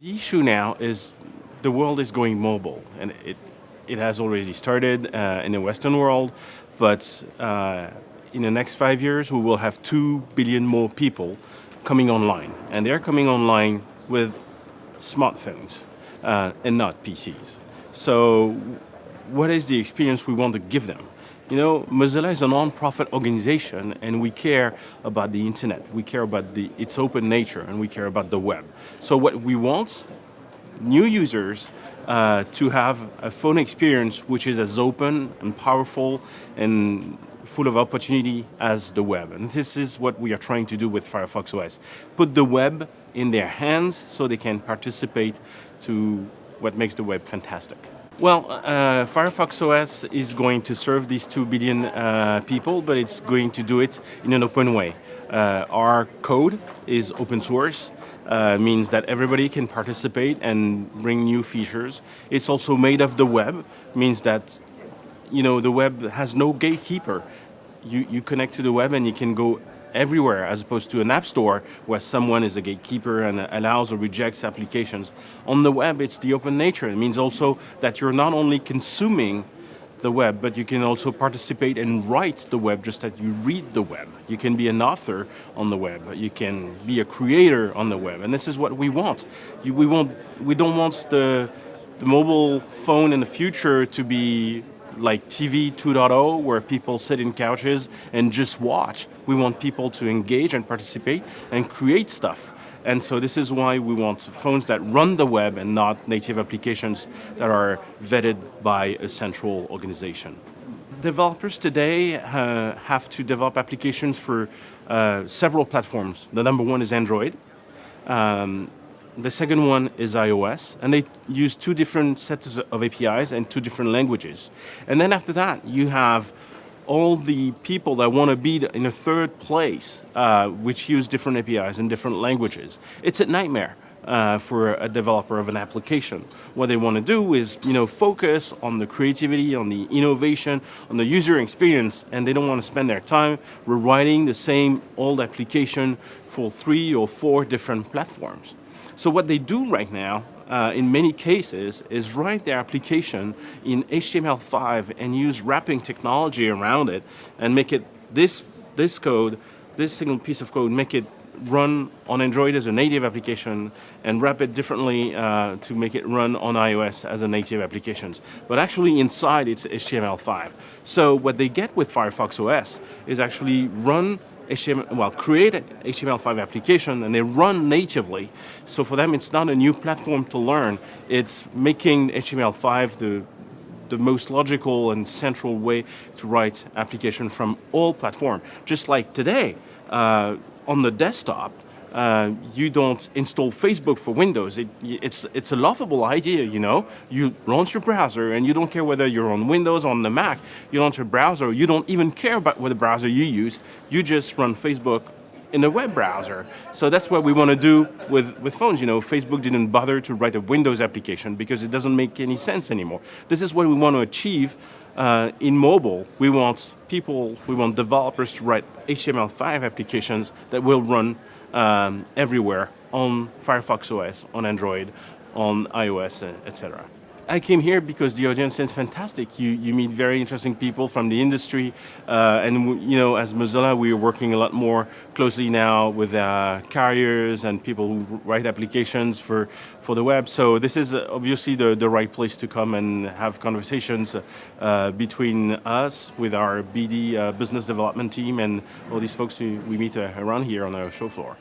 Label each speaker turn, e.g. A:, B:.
A: The issue now is the world is going mobile, and it has already started in the Western world, but in the next 5 years, we will have 2 billion more people coming online, and they're coming online with smartphones and not PCs. So, what is the experience we want to give them? You know, Mozilla is a non-profit organization, and we care about the internet. We care about its open nature, and we care about the web. So what we want, new users, to have a phone experience which is as open and powerful and full of opportunity as the web. And this is what we are trying to do with Firefox OS. Put the web in their hands so they can participate to what makes the web fantastic. Well, Firefox OS is going to serve these 2 billion people, but it's going to do it in an open way. Our code is open source, means that everybody can participate and bring new features. It's also made of the web, means that the web has no gatekeeper. You connect to the web and you can go everywhere, as opposed to an app store where someone is a gatekeeper and allows or rejects applications. On the web, it's the open nature. It means also that you're not only consuming the web, but you can also participate and write the web just as you read the web. You can be an author on the web. You can be a creator on the web. And this is what we want. We don't want the mobile phone in the future to be like TV 2.0, where people sit in couches and just watch. We want people to engage and participate and create stuff. And so this is why we want phones that run the web and not native applications that are vetted by a central organization. Developers today have to develop applications for several platforms. The number one is Android. The second one is iOS, and they use 2 different sets of APIs and 2 different languages. And then after that, you have all the people that want to be in a third place, which use different APIs and different languages. It's a nightmare for a developer of an application. What they want to do is, focus on the creativity, on the innovation, on the user experience, and they don't want to spend their time rewriting the same old application for 3 or 4 different platforms. So what they do right now, in many cases, is write their application in HTML5 and use wrapping technology around it and make it this code, this single piece of code, make it run on Android as a native application and wrap it differently to make it run on iOS as a native application. But actually inside it's HTML5. So what they get with Firefox OS is actually create an HTML5 application and they run natively. So for them, it's not a new platform to learn. It's making HTML5 the most logical and central way to write application from all platforms. Just like today, on the desktop, you don't install Facebook for Windows. It's a laughable idea, You launch your browser and you don't care whether you're on Windows or on the Mac. You launch your browser, you don't even care about what browser you use. You just run Facebook in a web browser. So that's what we want to do with phones. Facebook didn't bother to write a Windows application because it doesn't make any sense anymore. This is what we want to achieve in mobile. We want developers to write HTML5 applications that will run everywhere on Firefox OS, on Android, on iOS, etc. I came here because the audience is fantastic. You meet very interesting people from the industry, and as Mozilla, we are working a lot more closely now with carriers and people who write applications for the web. So this is obviously the right place to come and have conversations between us with our BD business development team and all these folks we meet around here on our show floor.